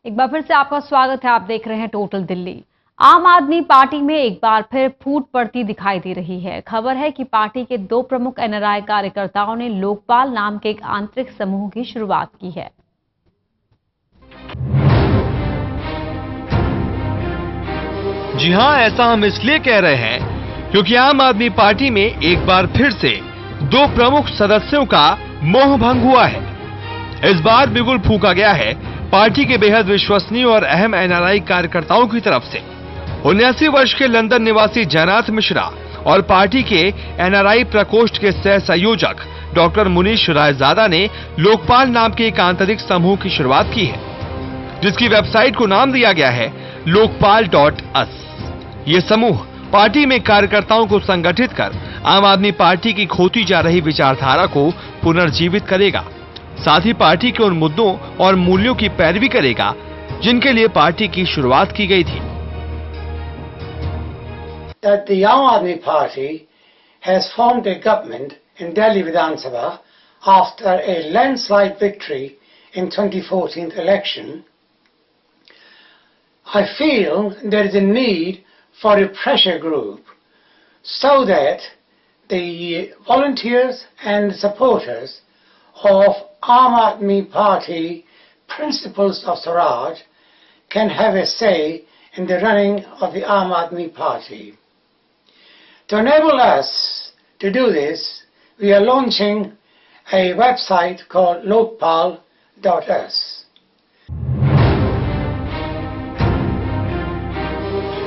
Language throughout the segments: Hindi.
एक बार फिर से आपका स्वागत है। आप देख रहे हैं टोटल दिल्ली। आम आदमी पार्टी में एक बार फिर फूट पड़ती दिखाई दे रही है। खबर है कि पार्टी के दो प्रमुख एनआरआई कार्यकर्ताओं ने लोकपाल नाम के एक आंतरिक समूह की शुरुआत की है। जी हां, ऐसा हम इसलिए कह रहे हैं क्योंकि आम आदमी पार्टी में एक बार फिर से दो प्रमुख सदस्यों का मोह भंग हुआ है। इस बार बिगुल फूंका गया है पार्टी के बेहद विश्वसनीय और अहम एनआरआई कार्यकर्ताओं की तरफ से। 79 वर्ष के लंदन निवासी जयनाथ मिश्रा और पार्टी के एनआरआई प्रकोष्ठ के सह संयोजक डॉक्टर मुनीश रायजादा ने लोकपाल नाम के एक आंतरिक समूह की शुरुआत की है, जिसकी वेबसाइट को नाम दिया गया है lokpal.us। ये समूह पार्टी में कार्यकर्ताओं को संगठित कर आम आदमी पार्टी की खोती जा रही विचारधारा को पुनर्जीवित करेगा, साथ ही पार्टी के उन मुद्दों और मूल्यों की पैरवी करेगा जिनके लिए पार्टी की शुरुआत की गई थी। That the Aam Aadmi Party has formed a government in Delhi Vidhan Sabha after a landslide victory in 2014 election. I feel there is a need for a pressure group so that the volunteers and supporters of Aam Aadmi Party principles of Swaraj can have a say in the running of the Aam Aadmi Party. To enable us to do this, we are launching a website called lokpal.us.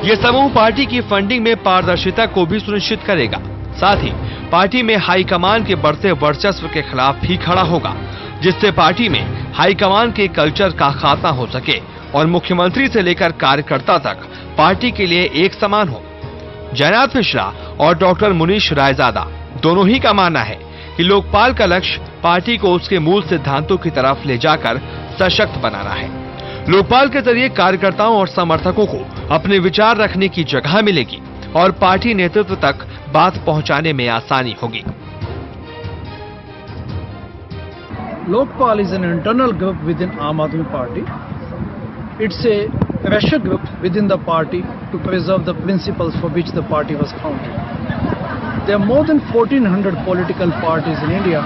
ये समूह पार्टी की फंडिंग में पारदर्शिता को भी सुनिश्चित करेगा, साथ ही पार्टी में हाईकमान के बढ़ते वर्चस्व के खिलाफ भी खड़ा होगा, जिससे पार्टी में हाईकमान के कल्चर का खात्मा हो सके और मुख्यमंत्री से लेकर कार्यकर्ता तक पार्टी के लिए एक समान हो। जयनाथ मिश्रा और डॉक्टर मुनीश रायजादा दोनों ही का मानना है कि लोकपाल का लक्ष्य पार्टी को उसके मूल सिद्धांतों की तरफ ले जाकर सशक्त बनाना है। लोकपाल के जरिए कार्यकर्ताओं और समर्थकों को अपने विचार रखने की जगह मिलेगी और पार्टी नेतृत्व तक बात पहुंचाने में आसानी होगी। Lokpal is an internal group within Aam Aadmi Party. It's a pressure group within the party to preserve the principles for which the party was founded. There are more than 1400 political parties in India,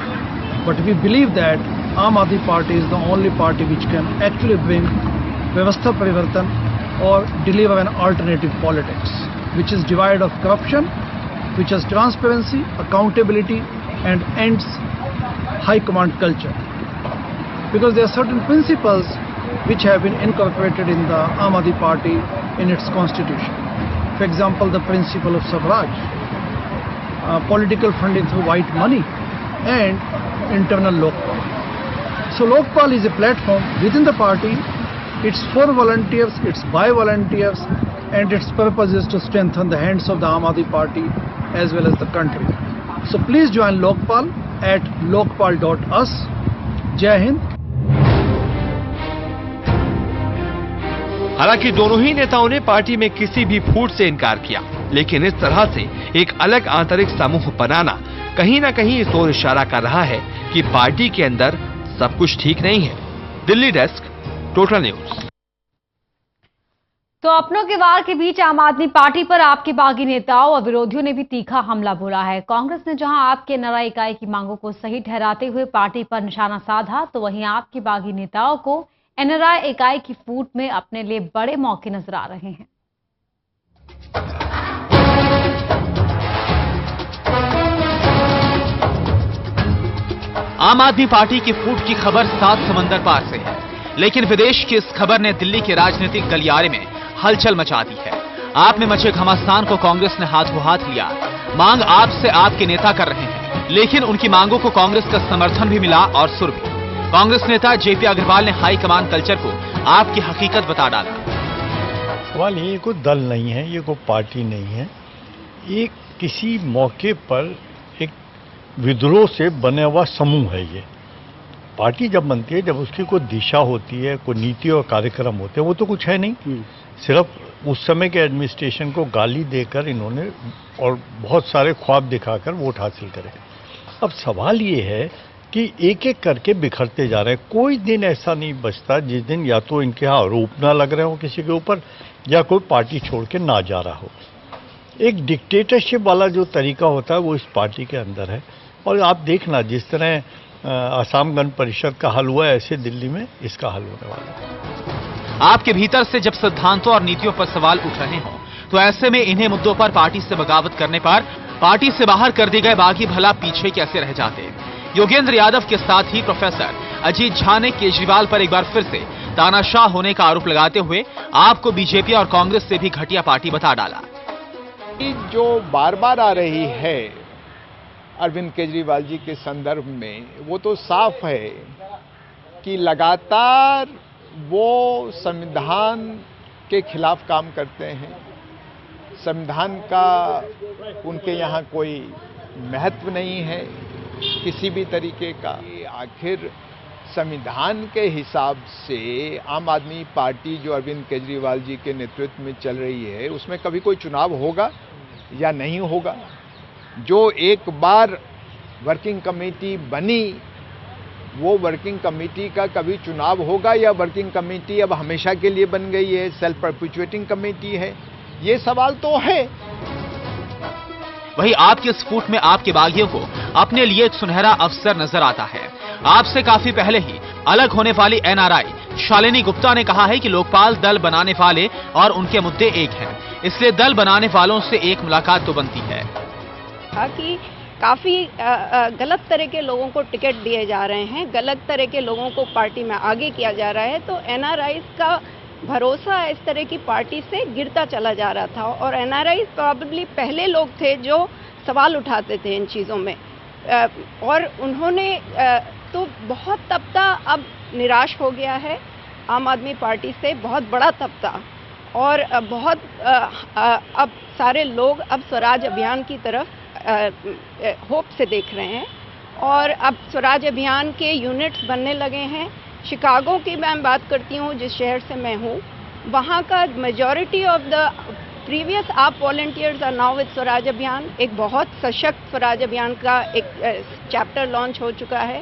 but we believe that Aam Aadmi Party is the only party which can actually bring Vyavastha Parivartan or deliver an alternative politics, which is devoid of corruption, which has transparency, accountability and ends high command culture. Because there are certain principles which have been incorporated in the Aam Aadmi Party in its constitution. For example, the principle of Swaraj, political funding through white money and internal Lokpal. So Lokpal is a platform within the party. It's for volunteers, it's by volunteers, and its purpose is to strengthen the hands of the Aam Aadmi Party as well as the country. So please join Lokpal at lokpal.us. Jai Hind. हालांकि दोनों ही नेताओं ने पार्टी में किसी भी फूट से इनकार किया, लेकिन इस तरह से एक अलग आंतरिक समूह बनाना कहीं ना कहीं इस ओर इशारा कर रहा है कि पार्टी के अंदर सब कुछ ठीक नहीं है। Delhi desk, total news. तो अपनों के वार के बीच आम आदमी पार्टी पर आपके बागी नेताओं और विरोधियों ने भी तीखा हमला बोला है। कांग्रेस ने जहां आपके एनआरआई इकाई की मांगों को सही ठहराते हुए पार्टी पर निशाना साधा, तो वहीं आपके बागी नेताओं को एनआरआई इकाई की फूट में अपने लिए बड़े मौके नजर आ रहे हैं। आम आदमी पार्टी की फूट की खबर 7 समंदर पार से है, लेकिन विदेश की इस खबर ने दिल्ली के राजनीतिक गलियारे में हलचल मचा दी है। आप में मचे घमासान को कांग्रेस ने हाथों हाथ लिया। मांग आपसे आपके नेता कर रहे हैं, लेकिन उनकी मांगों को कांग्रेस का समर्थन भी मिला और सुर भी। कांग्रेस नेता जेपी अग्रवाल ने हाई कमान कल्चर को आपकी हकीकत बता डाला। सवाल ये कोई दल नहीं है, ये कोई पार्टी नहीं है, ये किसी मौके पर एक विद्रोह से बना हुआ समूह है। ये पार्टी जब बनती है, जब उसकी कोई दिशा होती है, कोई नीति और कार्यक्रम होते हैं, वो तो कुछ है नहीं। सिर्फ उस समय के एडमिनिस्ट्रेशन को गाली देकर इन्होंने और बहुत सारे ख्वाब दिखाकर वोट हासिल करे। अब सवाल ये है कि एक एक करके बिखरते जा रहे हैं। कोई दिन ऐसा नहीं बचता जिस दिन या तो इनके यहाँ आरोप ना लग रहे हो किसी के ऊपर, या कोई पार्टी छोड़ के ना जा रहा हो। एक डिक्टेटरशिप वाला जो तरीका होता है वो इस पार्टी के अंदर है। और आप देखना जिस तरह आसाम गण परिषद का हल हुआ, ऐसे दिल्ली में इसका हल होने वाला है। आपके भीतर से जब सिद्धांतों और नीतियों पर सवाल उठ रहे हों, तो ऐसे में इन्हीं मुद्दों पर पार्टी से बगावत करने पर पार्टी से बाहर कर दिए गए बागी भला पीछे कैसे रह जाते। योगेंद्र यादव के साथ ही प्रोफेसर अजीत झा ने केजरीवाल पर एक बार फिर से तानाशाह होने का आरोप लगाते हुए आपको बीजेपी और कांग्रेस से भी घटिया पार्टी बता डाला। जो बार बार आ रही है अरविंद केजरीवाल जी के संदर्भ में, वो तो साफ है कि लगातार वो संविधान के खिलाफ काम करते हैं। संविधान का उनके यहाँ कोई महत्व नहीं है किसी भी तरीके का। आखिर संविधान के हिसाब से आम आदमी पार्टी जो अरविंद केजरीवाल जी के नेतृत्व में चल रही है, उसमें कभी कोई चुनाव होगा या नहीं होगा? जो एक बार वर्किंग कमेटी बनी, वो वर्किंग कमेटी का कभी चुनाव होगा या वर्किंग कमेटी अब हमेशा के लिए बन गई है, सेल्फ परपेचुएटिंग कमेटी है? ये सवाल तो है। वहीं आपके इस फूट में आपके बागियों को अपने लिए एक सुनहरा अवसर नजर आता है। आपसे काफी पहले ही अलग होने वाली एनआरआई शालिनी गुप्ता ने कहा है कि लोकपाल दल बनाने वाले और उनके मुद्दे एक हैं, इसलिए दल बनाने वालों से एक मुलाकात तो बनती है। कि काफ़ी गलत तरह के लोगों को टिकट दिए जा रहे हैं, गलत तरह के लोगों को पार्टी में आगे किया जा रहा है, तो एनआरआईज का भरोसा इस तरह की पार्टी से गिरता चला जा रहा था। और एनआरआईज प्रॉबेबली पहले लोग थे जो सवाल उठाते थे इन चीज़ों में, और उन्होंने तो बहुत तबका अब निराश हो गया है आम आदमी पार्टी से, बहुत बड़ा तबका। और बहुत अब सारे लोग अब स्वराज अभियान की तरफ होप से देख रहे हैं, और अब स्वराज अभियान के यूनिट्स बनने लगे हैं। शिकागो की मैं बात करती हूँ, जिस शहर से मैं हूँ, वहाँ का majority of the previous AAP volunteers are now with Swaraj Abhiyan. एक बहुत सशक्त स्वराज अभियान का एक चैप्टर लॉन्च हो चुका है।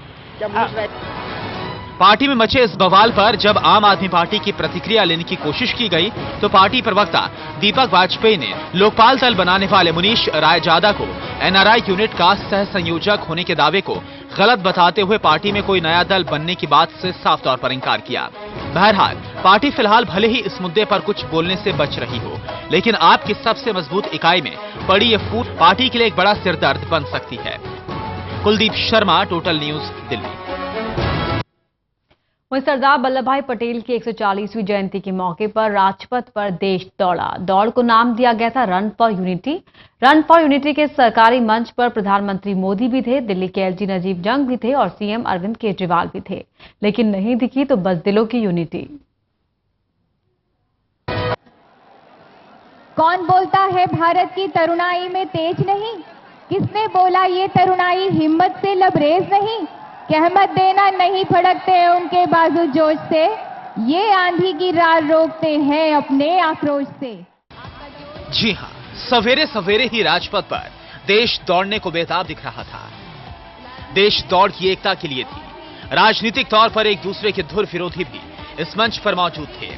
पार्टी में मचे इस बवाल पर जब आम आदमी पार्टी की प्रतिक्रिया लेने की कोशिश की गई, तो पार्टी प्रवक्ता दीपक वाजपेयी ने लोकपाल दल बनाने वाले मुनीश रायजादा को एनआरआई यूनिट का सह संयोजक होने के दावे को गलत बताते हुए पार्टी में कोई नया दल बनने की बात से साफ तौर पर इंकार किया। बहरहाल पार्टी फिलहाल भले ही इस मुद्दे पर कुछ बोलने से बच रही हो, लेकिन आपकी सबसे मजबूत इकाई में पड़ी ये फूट पार्टी के लिए एक बड़ा सिरदर्द बन सकती है। Kuldeep Sharma, total news, Delhi. वहीं सरदार वल्लभ भाई पटेल की 140वीं जयंती के मौके पर राजपथ पर देश दौड़ा। दौड़ को नाम दिया गया था run for unity. Run for unity के सरकारी मंच पर प्रधानमंत्री मोदी भी थे, दिल्ली के एलजी नजीब जंग भी थे और सीएम अरविंद केजरीवाल भी थे, लेकिन नहीं दिखी तो बस दिलों की यूनिटी। कौन बोलता है भारत की तरुणाई में तेज नहीं? किसने बोला ये तरुणाई हिम्मत से लबरेज नहीं? कहमत देना नहीं फड़कते हैं उनके बाजू जोश से, ये आंधी की रार रोकते हैं अपने आक्रोश से। जी हां, सवेरे सवेरे ही राजपथ पर देश दौड़ने को बेताब दिख रहा था। देश दौड़ की एकता के लिए थी। राजनीतिक तौर पर एक दूसरे के धुर विरोधी भी इस मंच पर मौजूद थे।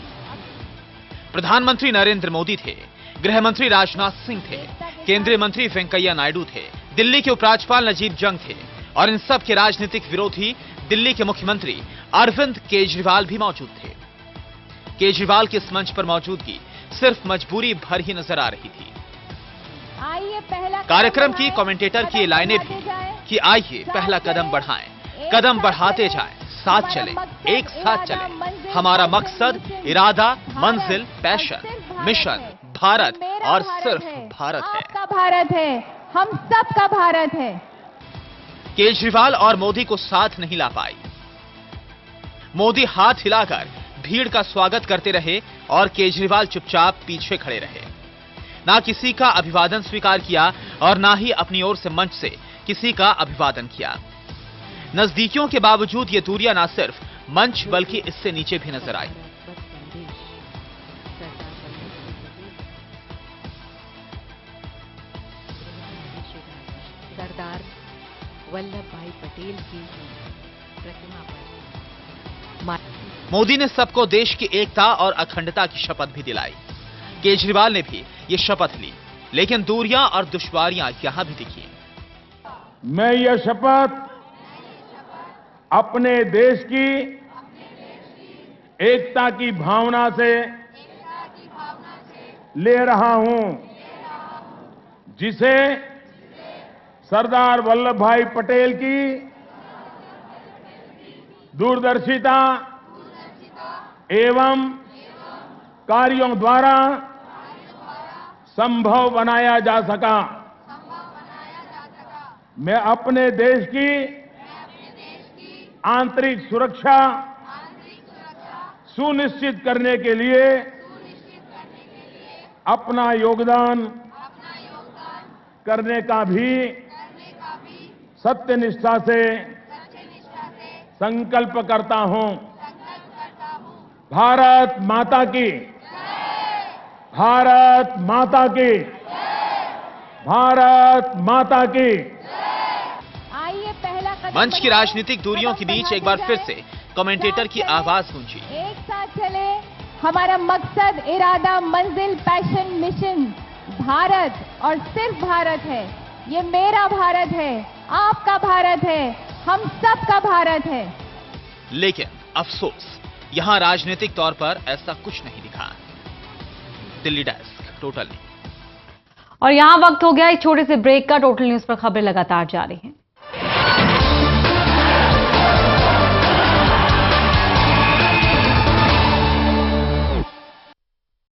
प्रधानमंत्री नरेंद्र मोदी थे, गृह मंत्री राजनाथ सिंह थे, केंद्रीय मंत्री वेंकैया नायडू थे, दिल्ली के उपराज्यपाल नजीब जंग थे, और इन सब के राजनीतिक विरोधी दिल्ली के मुख्यमंत्री अरविंद केजरीवाल भी मौजूद थे। केजरीवाल की इस मंच पर मौजूदगी सिर्फ मजबूरी भर ही नजर आ रही थी। कार्यक्रम की कमेंटेटर की ये लाइनें भी कि आइए पहला कदम बढ़ाएं, कदम बढ़ाते जाएं, साथ चलें, एक साथ चलें। हमारा मकसद, इरादा, मंजिल, पैशन, मिशन भारत और सिर्फ भारत है। आपका भारत है, हम सब का भारत है। केजरीवाल और मोदी को साथ नहीं ला पाई। मोदी हाथ हिलाकर भीड़ का स्वागत करते रहे और केजरीवाल चुपचाप पीछे खड़े रहे। ना किसी का अभिवादन स्वीकार किया और ना ही अपनी ओर से मंच से किसी का अभिवादन किया। नजदीकियों के बावजूद ये दूरियां ना सिर्फ मंच बल्कि इससे नीचे भी नजर आई। वल्लभ भाई पटेल की प्रतिमा पर मोदी ने सबको देश की एकता और अखंडता की शपथ भी दिलाई। केजरीवाल ने भी ये शपथ ली, लेकिन दूरियां और दुश्वारियां यहां भी दिखी। मैं यह शपथ अपने देश की एकता की भावना से ले रहा हूं, जिसे सरदार वल्लभ भाई पटेल की दूरदर्शिता एवं कार्यों द्वारा संभव बनाया जा सका। मैं अपने देश की आंतरिक सुरक्षा सुनिश्चित करने के लिए अपना योगदान करने का भी सत्यनिष्ठा से संकल्प करता हूं। भारत माता की, भारत माता की, भारत माता की। आइए पहला कदम मंच की बढ़ाएं, राजनीतिक दूरियों के बीच एक बार फिर से कमेंटेटर की आवाज गूंजी। एक साथ चले, हमारा मकसद, इरादा, मंजिल, पैशन, मिशन भारत और सिर्फ भारत है। ये मेरा भारत है, आपका भारत है, हम सबका भारत है। लेकिन अफसोस, यहां राजनीतिक तौर पर ऐसा कुछ नहीं दिखा। Delhi desk, total news. और यहाँ वक्त हो गया एक छोटे से ब्रेक का। टोटल न्यूज पर खबरें लगातार जारी हैं।